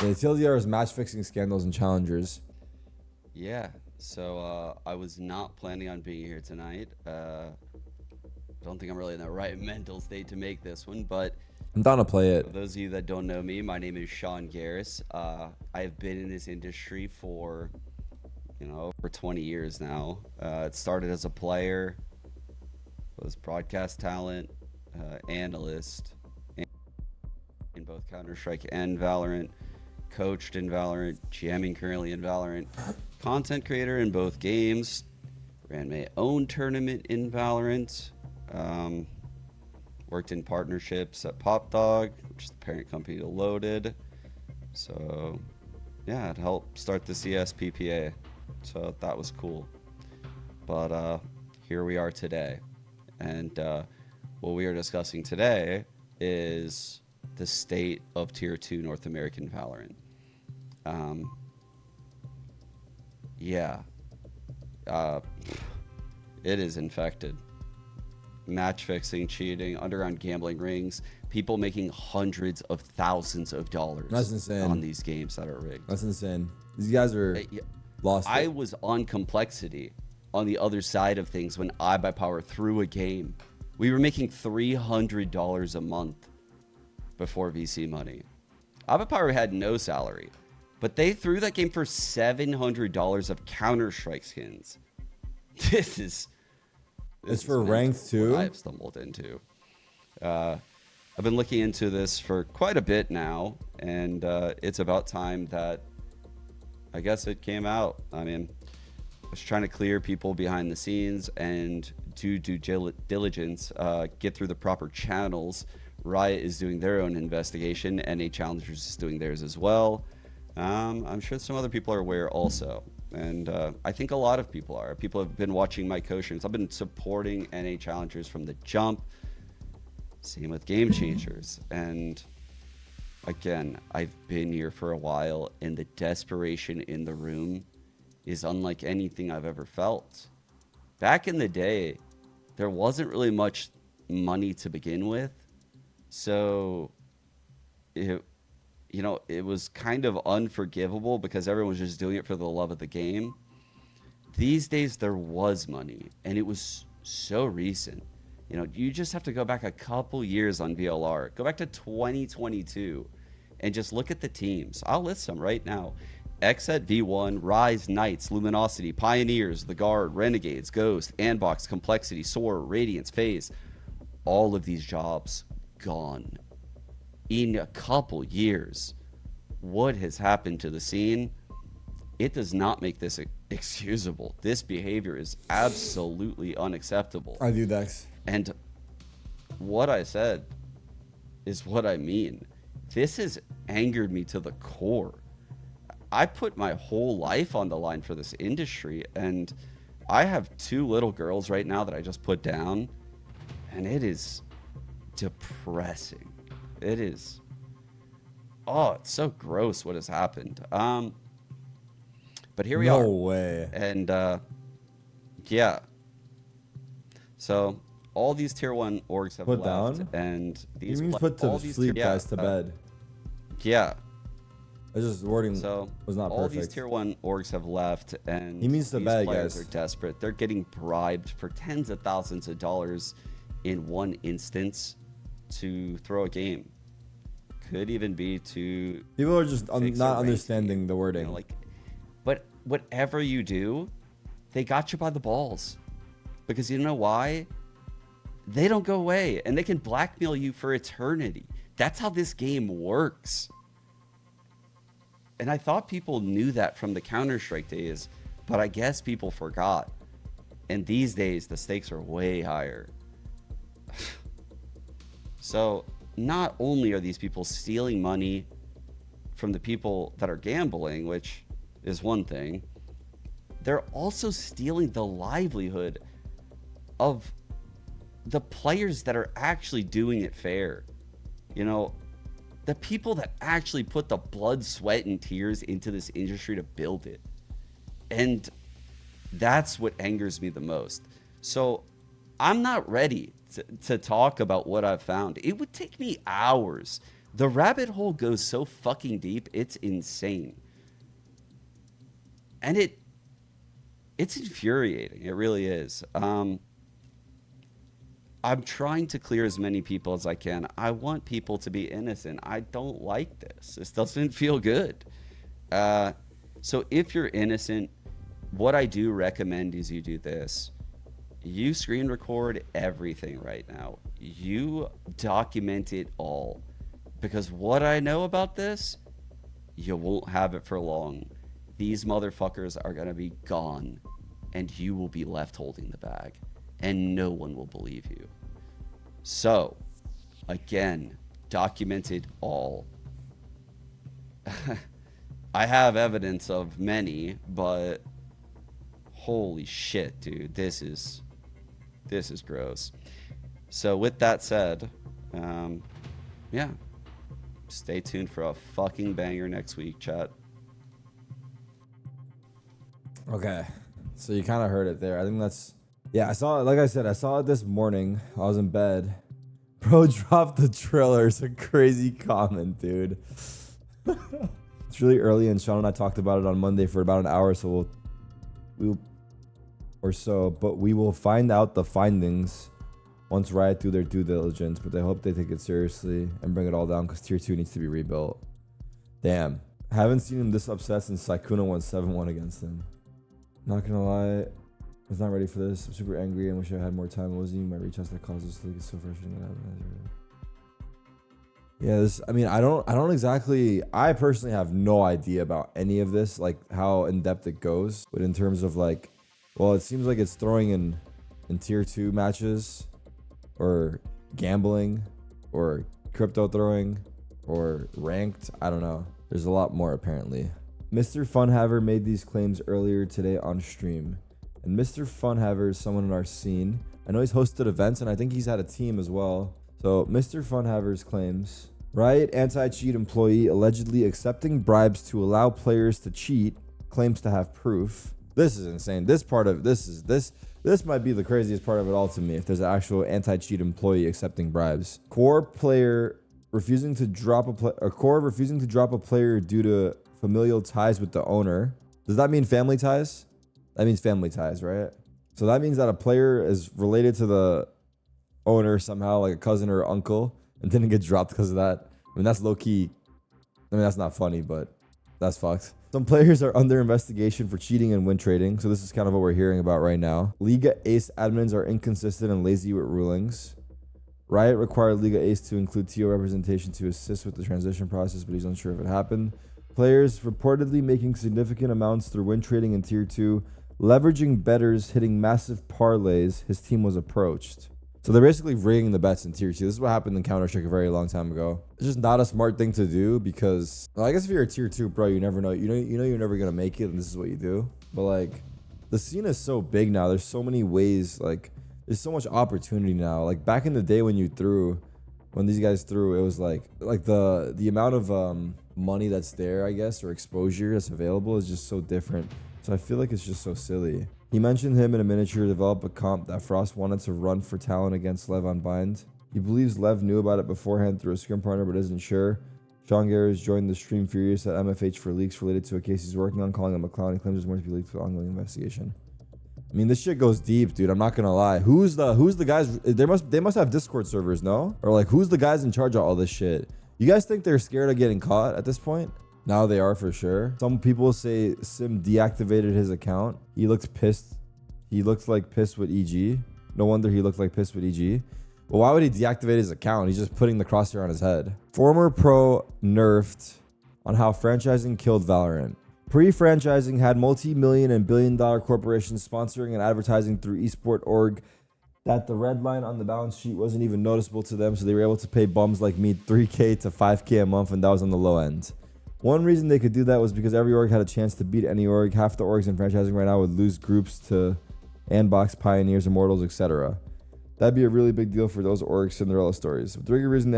Yeah, TLDR is match fixing scandals and challengers. Yeah, so I was not planning on being here tonight. Don't think I'm really in the right mental state to make this one, but I'm down to play it. for those of you that don't know me, my name is Sean Garris. I've been in this industry for, over 20 years now. It started as a player, was broadcast talent, analyst in both Counter-Strike and Valorant, coached in Valorant, GMing currently in Valorant, content creator in both games, ran my own tournament in Valorant, worked in partnerships at PopDog, which is the parent company to Loaded. So yeah, it helped start the CSPPA. So that was cool. But here we are today. And what we are discussing today is the state of Tier 2 North American Valorant. It is infected. Match fixing, cheating, underground gambling rings, people making hundreds of thousands of dollars. That's insane. On these games that are rigged. That's insane. These guys are lost. I was on Complexity on the other side of things when iBuyPower threw a game. We were making $300 a month before VC money. iBuyPower had no salary, but they threw that game for $700 of Counter-Strike skins. This is for ranked too. I've stumbled into. I've been looking into this for quite a bit now, and it's about time that I guess it came out. I mean, I was trying to clear people behind the scenes and do due diligence, get through the proper channels. Riot is doing their own investigation. NA Challengers is doing theirs as well. I'm sure some other people are aware also. And I think a lot of people are. People have been watching my co-streams. I've been supporting NA Challengers from the jump. Same with Game Changers. And again, I've been here for a while, and the desperation in the room is unlike anything I've ever felt. Back in the day, there wasn't really much money to begin with. So it was kind of unforgivable because everyone was just doing it for the love of the game. These days, there was money, and it was so recent. You just have to go back a couple years on VLR. Go back to 2022 and just look at the teams. I'll list them right now. Xset V1, Rise, Knights, Luminosity, Pioneers, The Guard, Renegades, Ghost, Andbox, Complexity, Soar, Radiance, FaZe. All of these jobs gone. In a couple years, what has happened to the scene? It does not make this excusable. This behavior is absolutely unacceptable. I do, Dex. And what I said is what I mean. This has angered me to the core. I put my whole life on the line for this industry, and I have 2 little girls right now that I just put down, and it is depressing. It is. Oh, it's so gross what has happened. But here we are. No way. And yeah. So all these tier 1 orgs have Put left, down? and these You mean put to sleep, guys, to bed. Yeah. It's just wording So was not all perfect. these tier 1 orgs have left, and He means to these bed, players guys. are desperate. They're getting bribed for tens of thousands of dollars in one instance to throw a game. Could even be to People are just fix a not ranked understanding game, the wording. But whatever you do, they got you by the balls, because you know why? They don't go away, and they can blackmail you for eternity. That's how this game works. And I thought people knew that from the Counter-Strike days, but I guess people forgot. And these days, the stakes are way higher. So not only are these people stealing money from the people that are gambling, which is one thing, they're also stealing the livelihood of the players that are actually doing it fair. The people that actually put the blood, sweat, and tears into this industry to build it. And that's what angers me the most. So I'm not ready to talk about what I've found. It would take me hours The rabbit hole goes so fucking deep. It's insane. And it's infuriating. It really is. I'm trying to clear as many people as I can. I want people to be innocent. I don't like this. This doesn't feel good. So if you're innocent, what I do recommend is you do this. You screen record everything right now. You document it all. Because what I know about this, you won't have it for long. These motherfuckers are going to be gone, and you will be left holding the bag, and no one will believe you. So, again, document it all. I have evidence of many, but holy shit, dude, this is gross. So with that said, yeah, stay tuned for a fucking banger next week, chat. Okay, so you kind of heard it there. I think that's, yeah, I saw it. Like I said, I saw it this morning. I was in bed. Bro dropped the trailer. It's a crazy comment, dude. It's really early, and Sean and I talked about it on Monday for about an hour, so but we will find out the findings once Riot do their due diligence, but they hope they take it seriously and bring it all down because tier 2 needs to be rebuilt. Damn. Haven't seen him this upset since Sykkuno went 7-1 against him. Not gonna lie, I was not ready for this. I'm super angry and wish I had more time. It wasn't even my reach that caused this league. It's so frustrating that happened. Yeah, this, I mean, I don't exactly, I personally have no idea about any of this, like how in depth it goes, but in terms of like, well, it seems like it's throwing in tier 2 matches, or gambling, or crypto throwing, or ranked. I don't know. There's a lot more apparently. Mr. Funhaver made these claims earlier today on stream. And Mr. Funhaver is someone in our scene. I know he's hosted events and I think he's had a team as well. So Mr. Funhaver's claims. Riot anti-cheat employee allegedly accepting bribes to allow players to cheat, claims to have proof. This is insane. This might be the craziest part of it all to me, if there's an actual anti-cheat employee accepting bribes. Core refusing to drop a player due to familial ties with the owner. Does that mean family ties? That means family ties, right? So that means that a player is related to the owner somehow, like a cousin or uncle, and didn't get dropped because of that. I mean, that's low-key. I mean, that's not funny, but that's fucked. Some players are under investigation for cheating and win trading. So this is kind of what we're hearing about right now. Liga Ace admins are inconsistent and lazy with rulings. Riot required Liga Ace to include TO representation to assist with the transition process, but he's unsure if it happened. Players reportedly making significant amounts through win trading in tier 2, leveraging bettors hitting massive parlays. His team was approached. So they're basically rigging the bets in tier 2. This is what happened in Counter-Strike a very long time ago. It's just not a smart thing to do because, well, I guess if you're a tier 2 pro, you never know. You know you're never gonna make it, and this is what you do. But like, the scene is so big now. There's so many ways. Like, there's so much opportunity now. Like back in the day when these guys threw, it was like the amount of money that's there, I guess, or exposure that's available is just so different. So I feel like it's just so silly. He mentioned him in a miniature develop a comp that Frost wanted to run for talent against Lev on Bind. He believes Lev knew about it beforehand through a scrim partner but isn't sure. Sean Garrett joined the stream furious at MFH for leaks related to a case he's working on, calling him a clown. He claims there's more to be leaked for the ongoing investigation. I mean, this shit goes deep, dude. I'm not gonna lie. Who's the guys? They must have Discord servers, no? Or like, who's the guys in charge of all this shit? You guys think they're scared of getting caught at this point? Now they are for sure. Some people say Sim deactivated his account. He looked pissed. He looked like pissed with EG. No wonder he looked like pissed with EG. Well, why would he deactivate his account? He's just putting the crosshair on his head. Former pro nerfed on how franchising killed Valorant. Pre-franchising had multi-million and billion-dollar corporations sponsoring and advertising through esport org that the red line on the balance sheet wasn't even noticeable to them, so they were able to pay bums like me $3K to $5K a month, and that was on the low end. One reason they could do that was because every org had a chance to beat any org. Half the orgs in franchising right now would lose groups to Andbox, Pioneers, Immortals, etc. That'd be a really big deal for those orgs Cinderella stories. But the bigger reason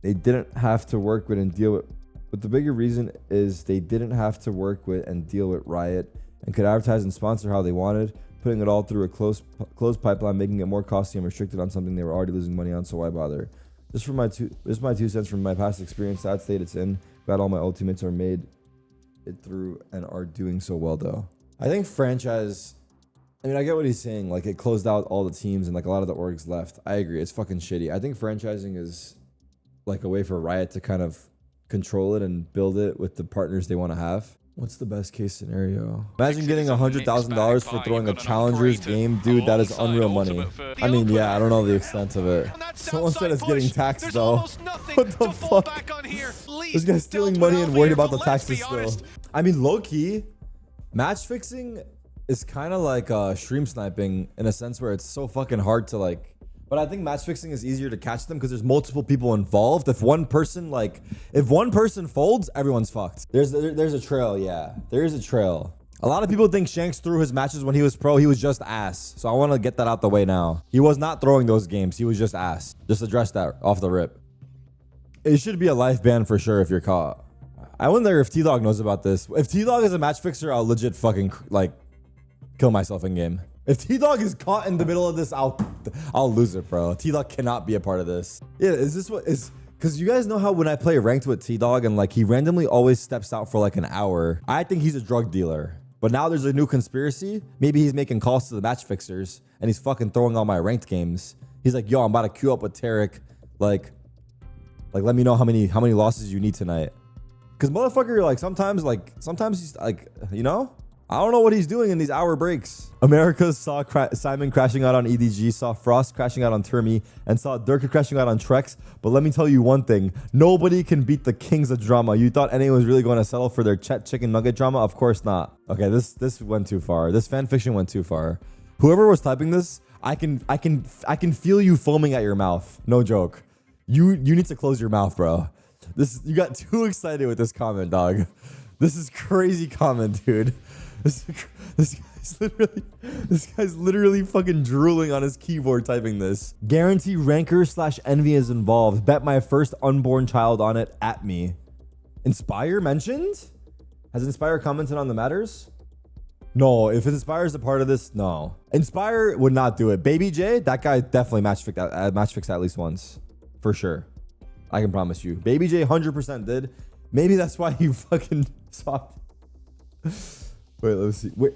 they didn't have to work with and deal with. But the bigger reason is they didn't have to work with and deal with Riot and could advertise and sponsor how they wanted, putting it all through a closed pipeline, making it more costly and restricted on something they were already losing money on. So why bother? Just for my this is my 2 cents from my past experience. Sad state it's in. Glad all my old teammates are made it through and are doing so well though. I think franchise. I mean, I get what he's saying. Like, it closed out all the teams and like a lot of the orgs left. I agree. It's fucking shitty. I think franchising is like a way for Riot to kind of control it and build it with the partners they want to have. What's the best case scenario? Imagine getting $100,000 for throwing a challengers game, dude. That is unreal money. I mean, yeah, I don't know the extent of it. Someone said it's getting taxed though. What the fuck? This guy's stealing money and worried about the taxes still. I mean, low key, match fixing is kind of like stream sniping in a sense where it's so fucking hard to like. But I think match fixing is easier to catch them because there's multiple people involved. If one person folds, everyone's fucked. There's a trail, yeah. There is a trail. A lot of people think Shanks threw his matches when he was pro. He was just ass. So I want to get that out the way now. He was not throwing those games. He was just ass. Just address that off the rip. It should be a life ban for sure if you're caught. I wonder if T-Dog knows about this. If T-Dog is a match fixer, I'll legit fucking like kill myself in game. If T-Dog is caught in the middle of this, I'll lose it, bro. T-Dog cannot be a part of this. Yeah, is this what is? Because you guys know how when I play ranked with T-Dog and like he randomly always steps out for like an hour. I think he's a drug dealer. But now there's a new conspiracy. Maybe he's making calls to the match fixers and he's fucking throwing all my ranked games. He's like, yo, I'm about to queue up with Tarik. Like let me know how many losses you need tonight. Because motherfucker, like sometimes he's like, you know? I don't know what he's doing in these hour breaks. America saw Simon crashing out on EDG, saw Frost crashing out on Termi, and saw Durka crashing out on Trex. But let me tell you one thing. Nobody can beat the kings of drama. You thought anyone was really going to settle for their Chet chicken nugget drama? Of course not. Okay, this went too far. This fan fiction went too far. Whoever was typing this, I can feel you foaming at your mouth. No joke. You need to close your mouth, bro. You got too excited with this comment, dog. This is crazy comment, dude. This guy's literally fucking drooling on his keyboard typing this. Guarantee rancor / envy is involved. Bet my first unborn child on it at me. Inspire mentioned? Has Inspire commented on the matters? No, if Inspire is a part of this, no. Inspire would not do it. Baby J, that guy definitely match fixed at least once. For sure. I can promise you. Baby J 100% did. Maybe that's why he fucking swapped. Wait, let's see. Wait.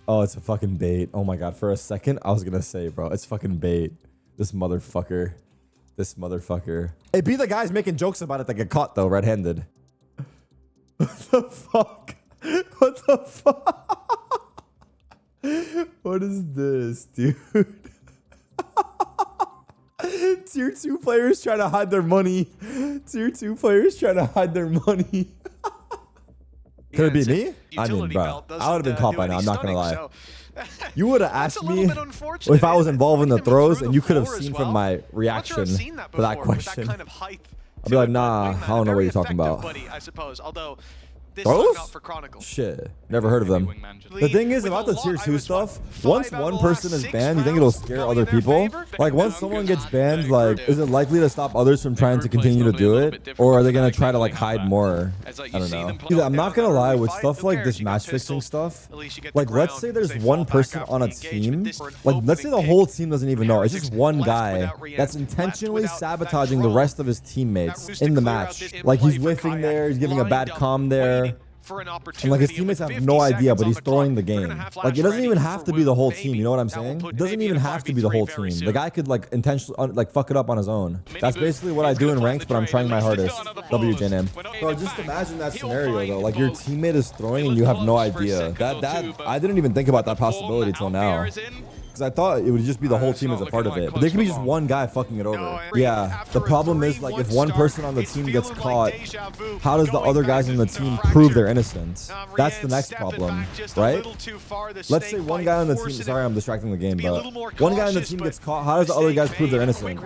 Oh, it's a fucking bait. Oh my god. For a second, I was gonna say, bro, it's fucking bait. This motherfucker. Hey, be the guys making jokes about it that get caught though, red-handed. What the fuck? What the fuck? What is this, dude? Tier 2 players trying to hide their money. Tier 2 players trying to hide their money. Could it be me? I mean, bro, I would have been caught by now. I'm not going to lie. So. You would have asked me if I was involved in the throws, and you could have seen from my reaction to that question. I'd be like, nah, I don't know what you're talking about. I suppose, although throws? Shit, never heard of them. The thing is about the tier 2 stuff, once one person is banned, you think it'll scare other people? Like once someone gets banned, like is it likely to stop others from trying to continue to do it? Or are they going to try to like hide more? I don't know. Dude, I'm not going to lie, with stuff like this match fixing stuff, like let's say there's one person on a team, like let's say the whole team doesn't even know. It's just one guy that's intentionally sabotaging the rest of his teammates in the match. Like he's whiffing there, he's giving a bad comm there. And like his teammates have no idea, but he's throwing the game. Like it doesn't even have to be the whole team. You know what I'm saying? It doesn't even have to be the whole team. The guy could like intentionally like fuck it up on his own. That's basically what I do in ranked, but I'm trying my hardest. WJNM. Bro, just imagine that scenario though. Like your teammate is throwing and you have no idea. That I didn't even think about that possibility till now. Because I thought it would just be the whole team as a part of it. But there can be just one guy fucking it over. Yeah, the problem is, like, if one person on the team gets caught, how does the other guys on the team prove their innocence? That's the next problem, right? Let's say one guy on the team, sorry I'm distracting the game, but one guy on the team gets caught, how does the other guys prove they're innocent?